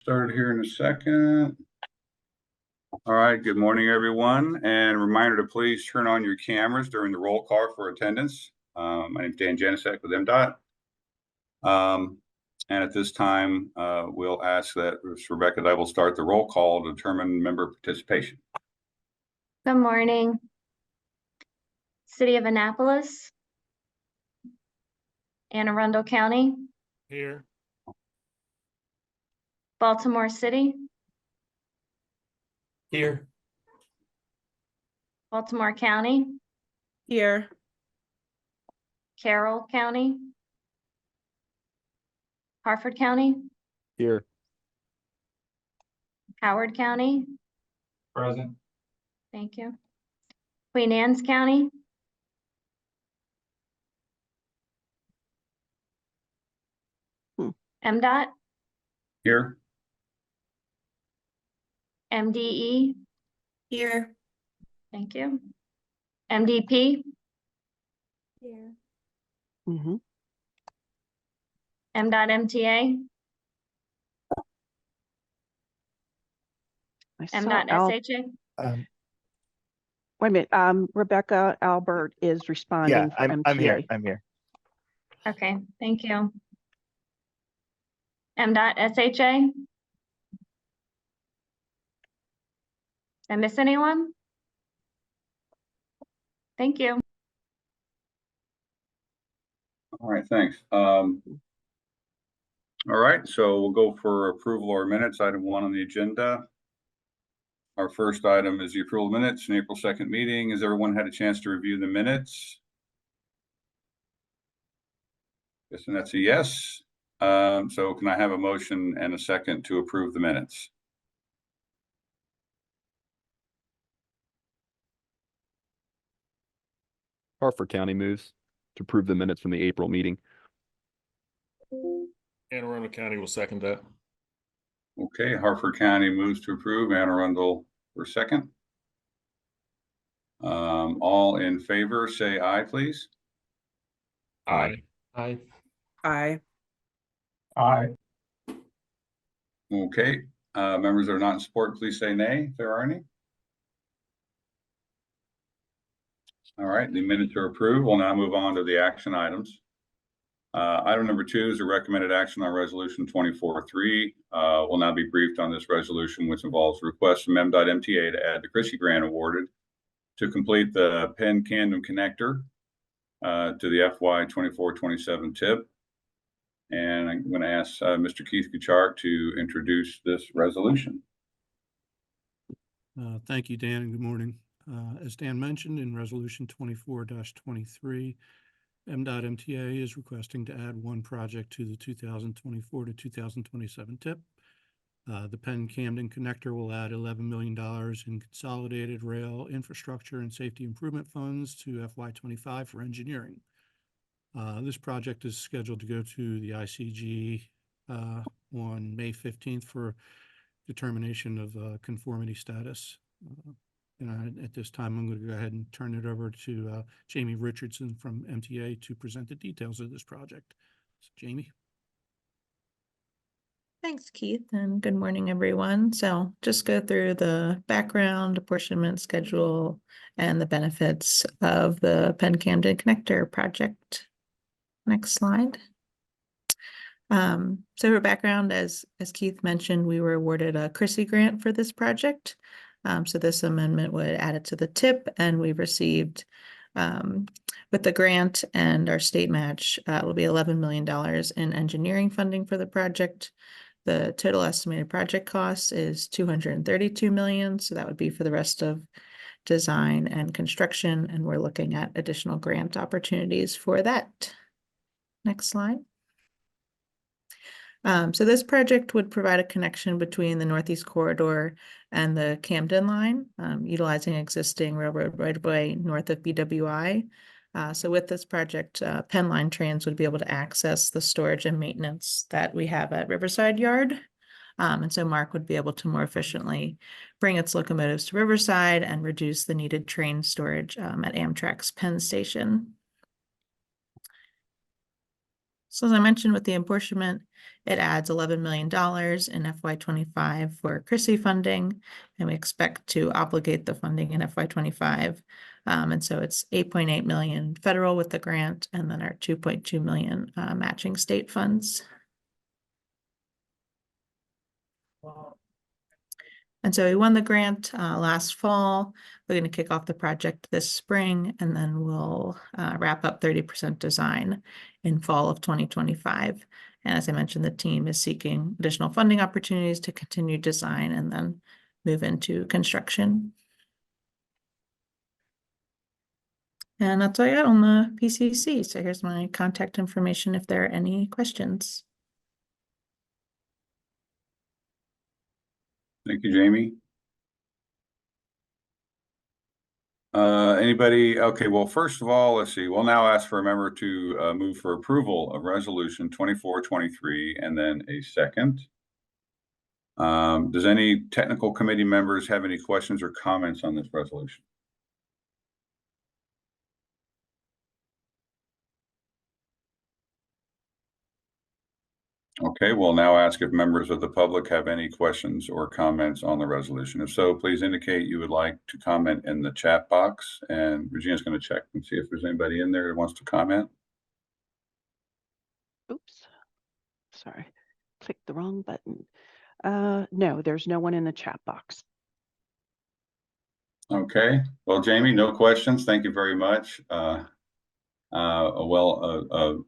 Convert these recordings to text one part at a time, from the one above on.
Started here in a second. All right, good morning, everyone. And a reminder to please turn on your cameras during the roll call for attendance. My name is Dan Janicek with MDOT. And at this time, we'll ask that Rebecca and I will start the roll call to determine member participation. Good morning. City of Annapolis, Anne Arundel County, Here. Baltimore City, Here. Baltimore County, Here. Carroll County, Harford County, Here. Howard County, Present. thank you. Queen Anne's County, MDOT, Here. MDE, Here. thank you. MDP, Here. MDOT MTA, MDOT SHA. Wait a minute. Rebecca Albert is responding for MTA. I'm here. Okay, thank you. MDOT SHA. Did I miss anyone? Thank you. All right, thanks. All right, so we'll go for approval of minutes. Item 1 on the agenda. Our first item is the approval of minutes in April 2nd meeting. Has everyone had a chance to review the minutes? Yes, and that's a yes. So can I have a motion and a second to approve the minutes? Harford County moves to approve the minutes from the April meeting. Anne Arundel County will second that. Okay, Harford County moves to approve. Anne Arundel for second. All in favor, say aye, please. Aye. Aye. Aye. Aye. Okay, members that are not in support, please say nay if there are any. All right, the minutes are approved. We'll now move on to the action items. Item number 2 is a recommended action on resolution 24-3. We'll now be briefed on this resolution, which involves requests from MDOT MTA to add the Chrissy grant awarded to complete the Penn Camden connector to the FY 24-27 tip. And I'm going to ask Mr. Keith Kuchark to introduce this resolution. Thank you, Dan, and good morning. As Dan mentioned, in Resolution 24-23, MDOT MTA is requesting to add one project to the 2024 to 2027 tip. The Penn Camden connector will add $11 million in consolidated rail infrastructure and safety improvement funds to FY25 for engineering. This project is scheduled to go to the ICG on May 15th for determination of conformity status. And at this time, I'm going to go ahead and turn it over to Jamie Richardson from MTA to present the details of this project. So, Jamie. Thanks, Keith, and good morning, everyone. So just go through the background, apportionment schedule, and the benefits of the Penn Camden Connector project. Next slide. So for background, as Keith mentioned, we were awarded a Chrissy grant for this project. So this amendment would add it to the tip, and we've received with the grant and our state match, it will be $11 million in engineering funding for the project. The total estimated project cost is $232 million. So that would be for the rest of design and construction. And we're looking at additional grant opportunities for that. Next slide. So this project would provide a connection between the Northeast Corridor and the Camden line, utilizing existing railroad right-of-way north of BWI. So with this project, Penn Line trains would be able to access the storage and maintenance that we have at Riverside Yard. And so Mark would be able to more efficiently bring its locomotives to Riverside and reduce the needed train storage at Amtrak's Penn Station. So as I mentioned with the apportionment, it adds $11 million in FY25 for Chrissy funding, and we expect to obligate the funding in FY25. And so it's 8.8 million federal with the grant, and then our 2.2 million matching state funds. And so we won the grant last fall. We're going to kick off the project this spring, and then we'll wrap up 30% design in fall of 2025. And as I mentioned, the team is seeking additional funding opportunities to continue design and then move into construction. And that's what I got on the PCC. So here's my contact information if there are any questions. Thank you, Jamie. Anybody? Okay, well, first of all, let's see. We'll now ask for a member to move for approval of resolution 2423 and then a second. Does any technical committee members have any questions or comments on this resolution? Okay, we'll now ask if members of the public have any questions or comments on the resolution. If so, please indicate you would like to comment in the chat box, and Regina's going to check and see if there's anybody in there who wants to comment. Oops, sorry, clicked the wrong button. No, there's no one in the chat box. Okay, well, Jamie, no questions. Thank you very much. A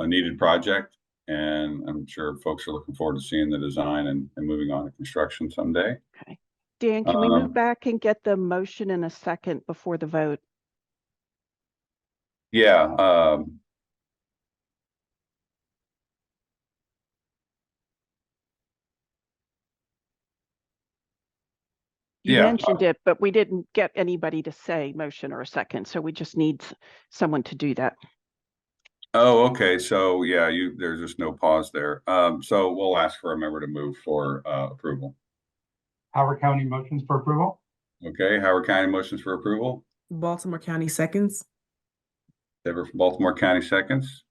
needed project, and I'm sure folks are looking forward to seeing the design and moving on to construction someday. Okay, Dan, can we move back and get the motion in a second before the vote? Yeah. You Yeah. mentioned it, but we didn't get anybody to say motion or a second, so we just need someone to do that. Oh, okay. So yeah, there's just no pause there. So we'll ask for a member to move for approval. Howard County motions for approval. Okay, Howard County motions for approval. Baltimore County seconds. Deborah from Baltimore County seconds.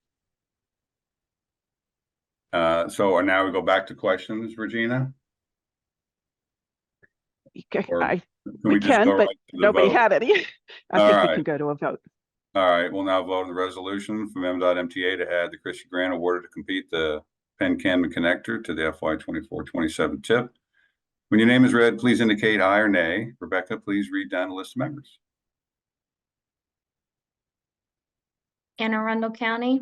So now we go back to questions, Regina? Or We can, but right nobody vote? had any. I All think right. we can go to a vote. All right, we'll now vote on the resolution from M.MTA to add the Christie grant awarded to complete the Penn Camden connector to the FY 24-27 tip. When your name is read, please indicate aye or nay. Rebecca, please read down the list of members. Anne Arundel County,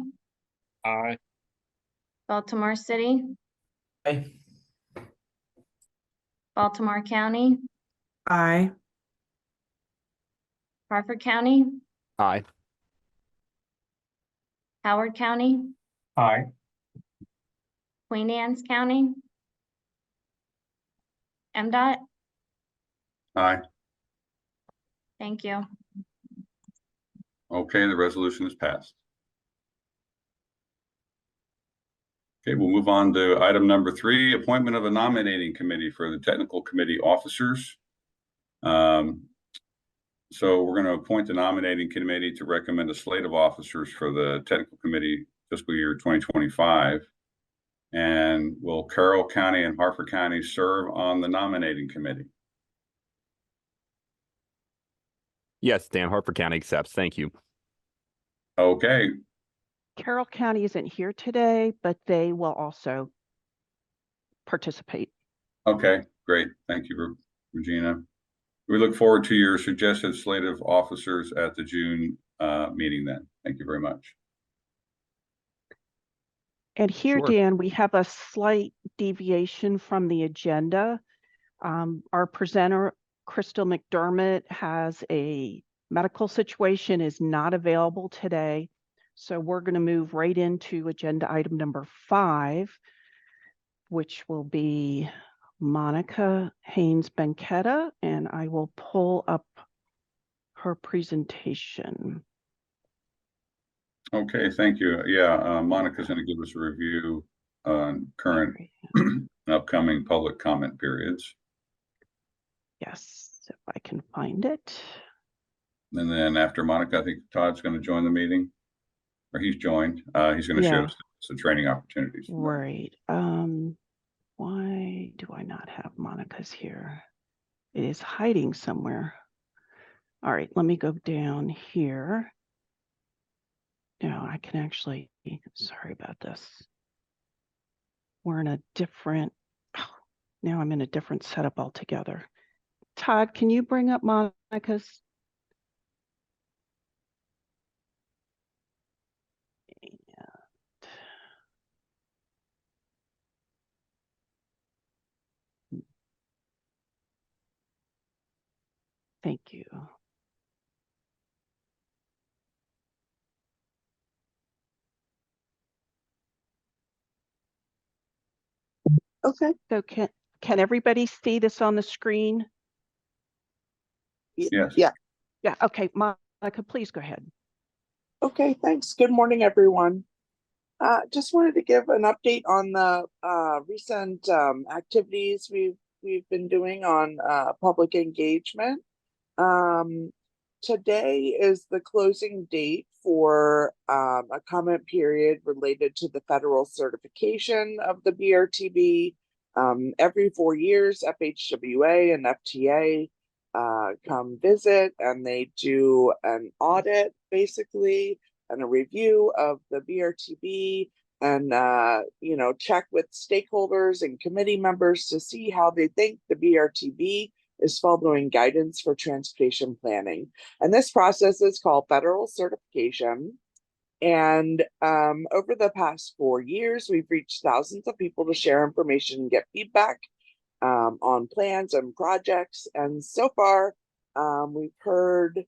Aye. Baltimore City, Aye. Baltimore County, Aye. Harford County, Aye. Howard County, Aye. Queen Anne's County, MDOT. Aye. Thank you. Okay, the resolution is passed. Okay, we'll move on to item number 3, appointment of a nominating committee for the technical committee officers. So we're going to appoint the nominating committee to recommend a slate of officers for the technical committee fiscal year 2025. And will Carroll County and Harford County serve on the nominating committee? Yes, Dan, Hartford County accepts. Thank you. Okay. Carroll County isn't here today, but they will also participate. Okay, great. Thank you, Regina. We look forward to your suggested slate of officers at the June meeting then. Thank you very much. And here, Sure. Dan, we have a slight deviation from the agenda. Our presenter, Crystal McDermott, has a medical situation, is not available today. So we're going to move right into agenda item number 5, which will be Monica Haynes-Benketta, and I will pull up her presentation. Okay, thank you. Yeah, Monica's going to give us a review on current and upcoming public comment periods. Yes, if I can find it. And then after Monica, I think Todd's going to join the meeting, or he's joined. He's going to share Yeah. the So training opportunities. Right. Why do I not have Monica's here? It is hiding somewhere. All right, let me go down here. Now I can actually, sorry about this. We're in a different, now I'm in a different setup altogether. Todd, can you bring up Monica's? Thank you. Okay. So can everybody see this on the screen? Yes. Yeah. Yeah, okay, Monica, please go ahead. Okay, thanks. Good morning, everyone. Just wanted to give an update on the recent activities we've been doing on public engagement. Today is the closing date for a comment period related to the federal certification of the BRTB. Every 4 years, FHWA and FTA come visit, and they do an audit basically and a review of the BRTB, and check with stakeholders and committee members to see how they think the BRTB is following guidance for transportation planning. And this process is called federal certification. And over the past 4 years, we've reached thousands of people to share information and get feedback on plans and projects. And so far, we've heard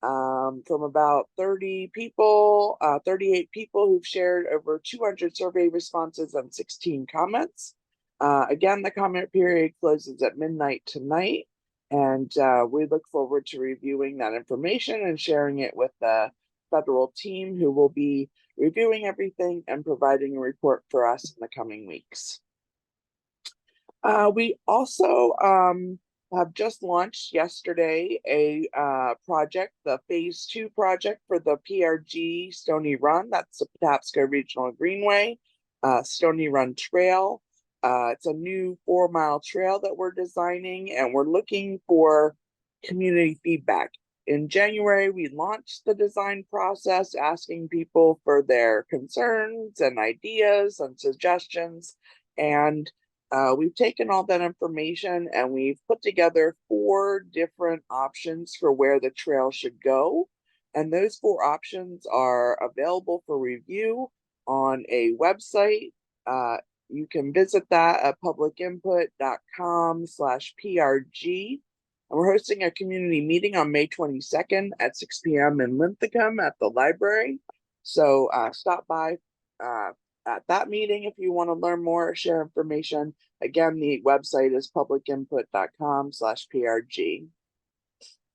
from about 30 people, 38 people who've shared over 200 survey responses and 16 comments. Again, the comment period closes at midnight tonight, and we look forward to reviewing that information and sharing it with the federal team, who will be reviewing everything and providing a report for us in the coming weeks. We also have just launched yesterday a project, the phase 2 project for the PRG Stony Run. That's the Patapsco Regional Greenway, Stony Run Trail. It's a new 4-mile trail that we're designing, and we're looking for community feedback. In January, we launched the design process, asking people for their concerns and ideas and suggestions. And we've taken all that information and we've put together 4 different options for where the trail should go. And those 4 options are available for review on a website. You can visit that at publicinput.com/PRG. And we're hosting a community meeting on May 22nd at 6 p.m. in Linthicum at the library. So stop by at that meeting if you want to learn more or share information. Again, the website is publicinput.com/PRG.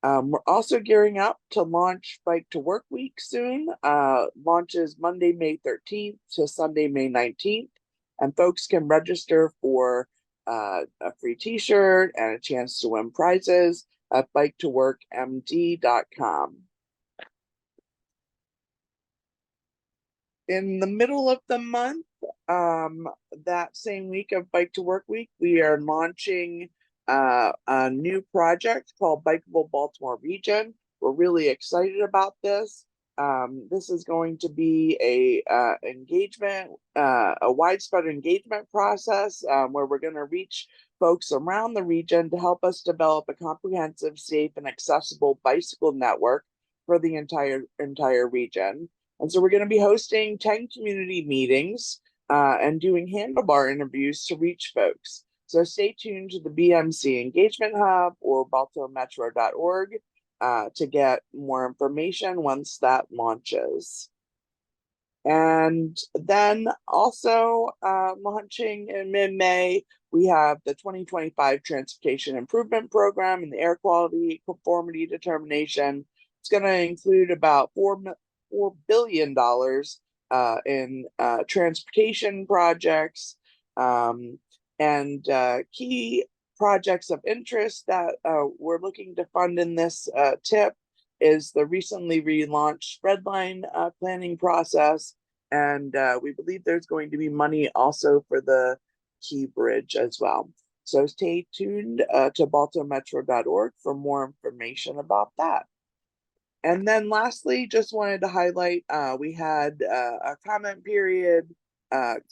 We're also gearing up to launch Bike to Work Week soon. Launches Monday, May 13th to Sunday, May 19th. And folks can register for a free t-shirt and a chance to win prizes at biketoworkmd.com. In the middle of the month, that same week of Bike to Work Week, we are launching a new project called Bikeable Baltimore Region. We're really excited about this. This is going to be a widespread engagement process where we're going to reach folks around the region to help us develop a comprehensive, safe, and accessible bicycle network for the entire region. And so we're going to be hosting 10 community meetings and doing handlebar interviews to reach folks. So stay tuned to the BMC Engagement Hub or baltimoremetro.org to get more information once that launches. And then also launching in mid-May, we have the 2025 Transportation Improvement Program and the Air Quality Conformity Determination. It's going to include about $4 billion in transportation projects and key projects of interest that we're looking to fund in this TIP is the recently relaunched Redline planning process, And we believe there's going to be money also for the Key Bridge as well. So stay tuned to baltimoremetro.org for more information about that. And then lastly, just wanted to highlight, we had a comment period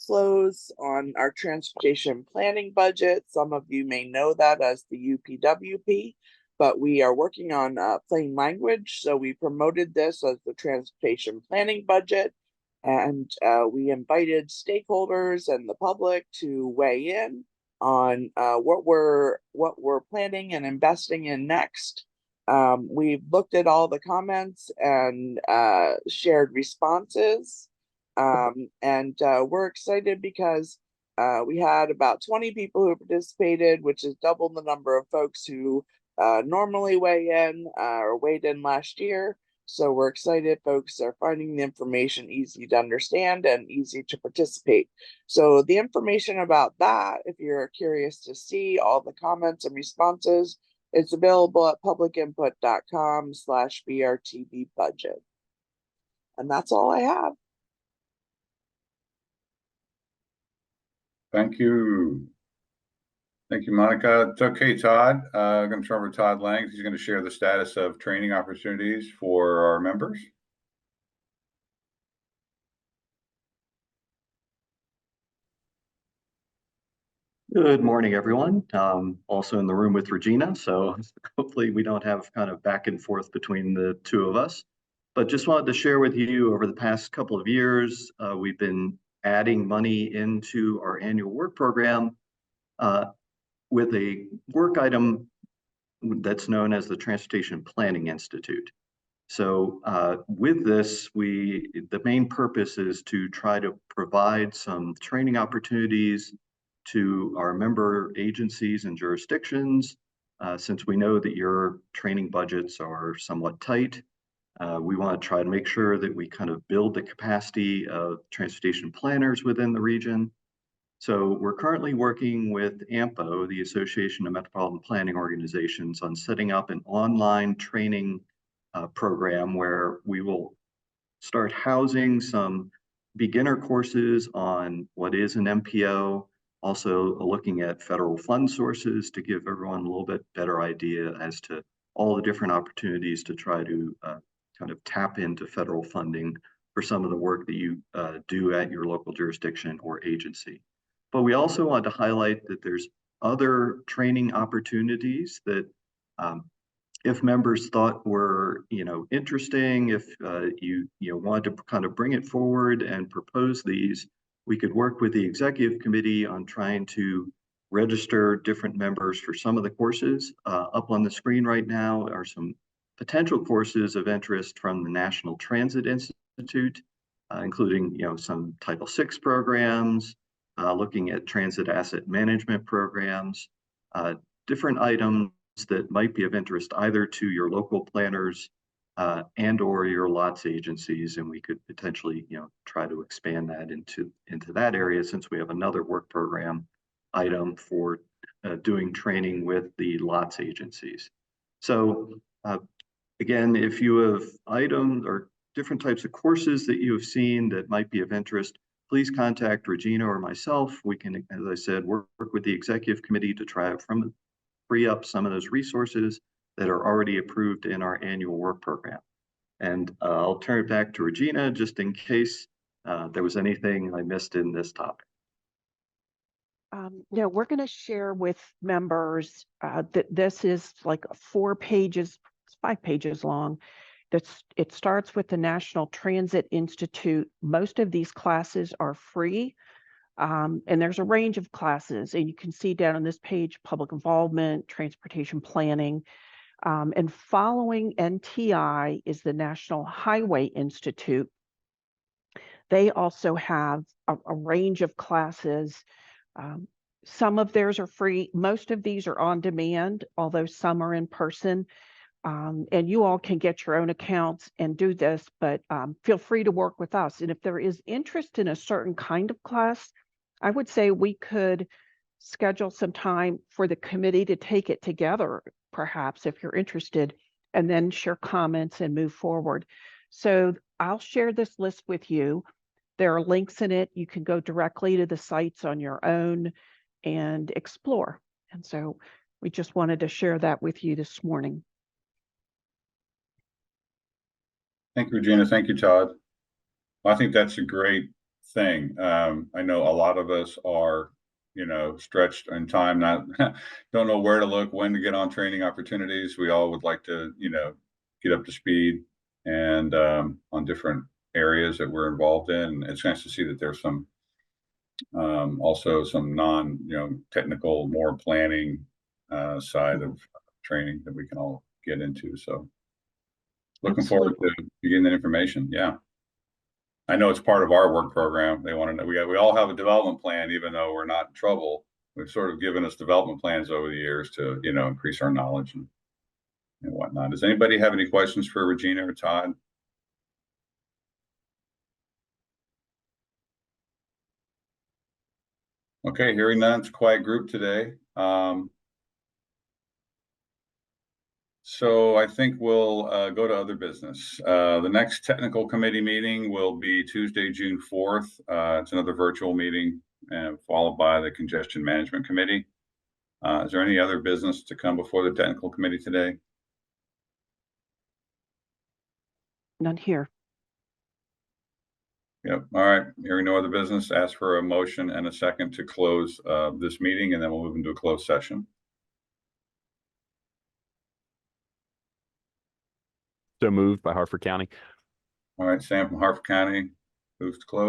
close on our transportation planning budget. Some of you may know that as the UPWP, but we are working on plain language. So we promoted this as the transportation planning budget, and we invited stakeholders and the public to weigh in on what we're planning and investing in next. We've looked at all the comments and shared responses. And we're excited because we had about 20 people who participated, which is double the number of folks who normally weigh in or weighed in last year. So we're excited folks are finding the information easy to understand and easy to participate. So the information about that, if you're curious to see all the comments and responses, it's available at publicinput.com/BRTB budget. And that's all I have. Thank you. Thank you, Monica. It's okay, Todd. I'm going to turn over to Todd Lang. He's going to share the status of training opportunities for our members. Good morning, everyone. Also in the room with Regina, so hopefully we don't have kind of back and forth between the two of us. But just wanted to share with you over the past couple of years, we've been adding money into our annual work program with a work item that's known as the Transportation Planning Institute. So with this, the main purpose is to try to provide some training opportunities to our member agencies and jurisdictions. Since we know that your training budgets are somewhat tight, we want to try to make sure that we kind of build the capacity of transportation planners within the region. So we're currently working with AMPO, the Association of Metropolitan Planning Organizations, on setting up an online training program where we will start housing some beginner courses on what is an MPO, also looking at federal fund sources to give everyone a little bit better idea as to all the different opportunities to try to kind of tap into federal funding for some of the work that you do at your local jurisdiction or agency. But we also want to highlight that there's other training opportunities that if members thought were interesting, if you wanted to kind of bring it forward and propose these, we could work with the executive committee on trying to register different members for some of the courses. Up on the screen right now are some potential courses of interest from the National Transit Institute, including some Title VI programs, looking at transit asset management programs, different items that might be of interest either to your local planners and or your lots agencies, and we could potentially try to expand that into that area, since we have another work program item for doing training with the lots agencies. So again, if you have items or different types of courses that you have seen that might be of interest, please contact Regina or myself. We can, as I said, work with the executive committee to try to free up some of those resources that are already approved in our annual work program. And I'll turn it back to Regina just in case there was anything I missed in this topic. We're going to share with members that this is like 4 pages, 5 pages long. It starts with the National Transit Institute. Most of these classes are free. And there's a range of classes, and you can see down on this page, public involvement, transportation planning, and following NTI is the National Highway Institute. They also have a range of classes. Some of theirs are free. Most of these are on demand, although some are in person. And you all can get your own accounts and do this, but feel free to work with us. And if there is interest in a certain kind of class, I would say we could schedule some time for the committee to take it together, perhaps, if you're interested, and then share comments and move forward. So I'll share this list with you. There are links in it. You can go directly to the sites on your own and explore. And so we just wanted to share that with you this morning. Thank you, Regina. Thank you, Todd. I think that's a great thing. I know a lot of us are, stretched in time, not don't know where to look, when to get on training opportunities. We all would like to, get up to speed and on different areas that we're involved in. It's nice to see that there's some also some technical, more planning side of training that we can all get into. So looking forward to getting that information. Yeah. I know it's part of our work program. They want to know, we all have a development plan, even though we're not in trouble. We've sort of given us development plans over the years to, increase our knowledge and whatnot. Does anybody have any questions for Regina or Todd? Okay, hearing none, it's a quiet group today. So I think we'll go to other business. The next technical committee meeting will be Tuesday, June 4th. It's another virtual meeting followed by the Congestion Management Committee. Is there any other business to come before the technical committee today? None here. Yep. All right. Hearing no other business, ask for a motion and a second to close this meeting, and then we'll move into a closed session. So moved by Hartford County. All right, Sam from Hartford County moves to close.